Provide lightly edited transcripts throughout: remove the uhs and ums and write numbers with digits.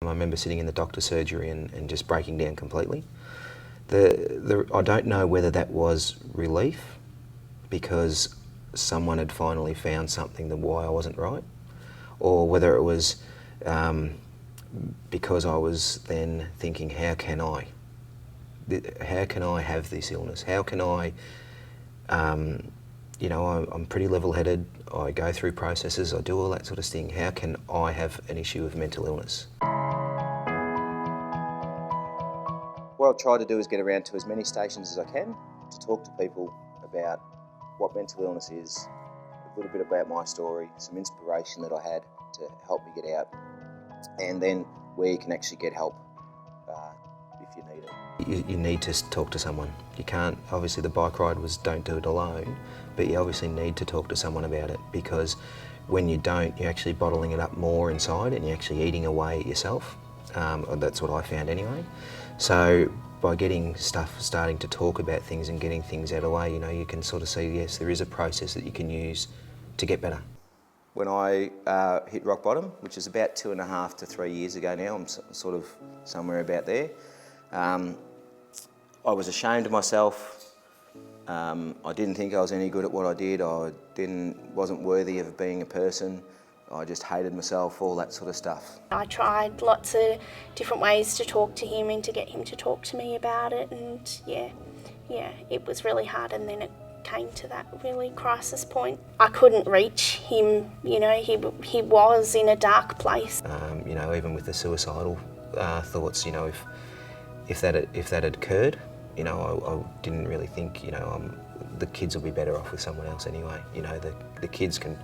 I remember sitting in the doctor's surgery and just breaking down completely. I don't know whether that was relief because someone had finally found something that why I wasn't right, or whether it was because I was then thinking, how can I have this illness? How can I, you know, I'm pretty level-headed, I go through processes, I do all that sort of thing. How can I have an issue of mental illness? What I've tried to do is get around to as many stations as I can to talk to people about what mental illness is, a little bit about my story, some inspiration that I had to help me get out, and then where you can actually get help if you need it. You need to talk to someone. You can't, obviously the bike ride was don't do it alone, but you obviously need to talk to someone about it, because when you don't, you're actually bottling it up more inside and you're actually eating away at yourself. That's what I found anyway. So by getting starting to talk about things and getting things out of the way, you know, you can sort of see, yes, there is a process that you can use to get better. When I hit rock bottom, which is about 2.5 to 3 years ago now, I'm sort of somewhere about there, I was ashamed of myself. I didn't think I was any good at what I did. I wasn't worthy of being a person. I just hated myself, all that sort of stuff. I tried lots of different ways to talk to him and to get him to talk to me about it, and yeah, it was really hard, and then it came to that really crisis point. I couldn't reach him, you know, he was in a dark place. You know, even with the suicidal thoughts, you know, if that had occurred, you know, I didn't really think, you know, the kids will be better off with someone else anyway. You know, the kids can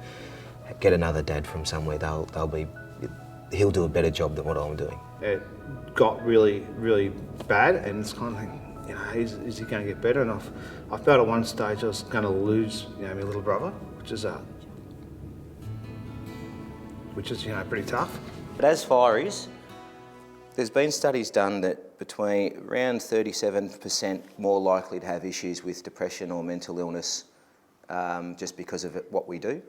get another dad from somewhere. He'll do a better job than what I'm doing. It got really, really bad, and it's kind of like, you know, is he going to get better? And I felt at one stage I was going to lose, you know, my little brother, which is you know, pretty tough. But as far as there's been studies done that between around 37% more likely to have issues with depression or mental illness just because of what we do,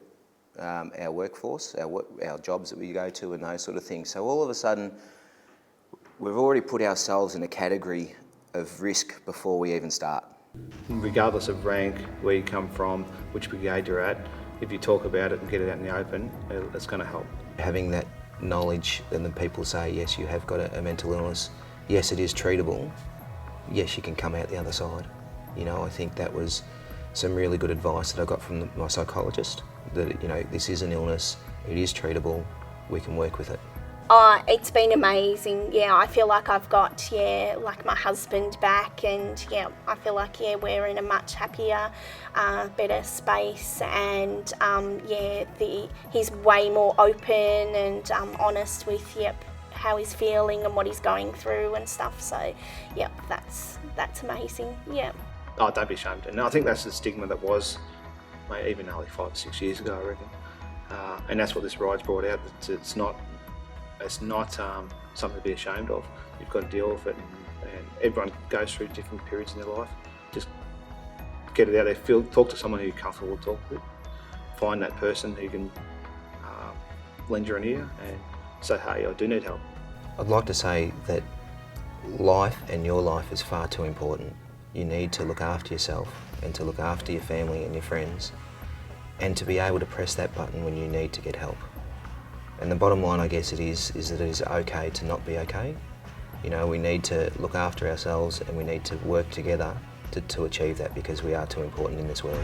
our workforce, our jobs that we go to and those sort of things. So all of a sudden, we've already put ourselves in a category of risk before we even start. Regardless of rank, where you come from, which brigade you're at, if you talk about it and get it out in the open, it's going to help. Having that knowledge, and then people say, yes, you have got a mental illness, yes, it is treatable, yes, you can come out the other side. You know, I think that was some really good advice that I got from my psychologist, that, you know, this is an illness, it is treatable, we can work with it. It's been amazing. Yeah, I feel like I've got, like my husband back, and yeah, I feel like, we're in a much happier, better space, and he's way more open and honest with, how he's feeling and what he's going through and stuff. So, that's amazing. Yeah. Oh, don't be ashamed. And I think that's the stigma that was, even only 5 or 6 years ago, I reckon. And that's what this ride's brought out. It's not something to be ashamed of. You've got to deal with it, and everyone goes through different periods in their life. Just get it out there, talk to someone who you're comfortable to talk with. Find that person who can lend you an ear and say, hey, I do need help. I'd like to say that life and your life is far too important. You need to look after yourself and to look after your family and your friends, and to be able to press that button when you need to get help. And the bottom line, I guess, is that it is okay to not be okay. You know, we need to look after ourselves, and we need to work together to achieve that, because we are too important in this world.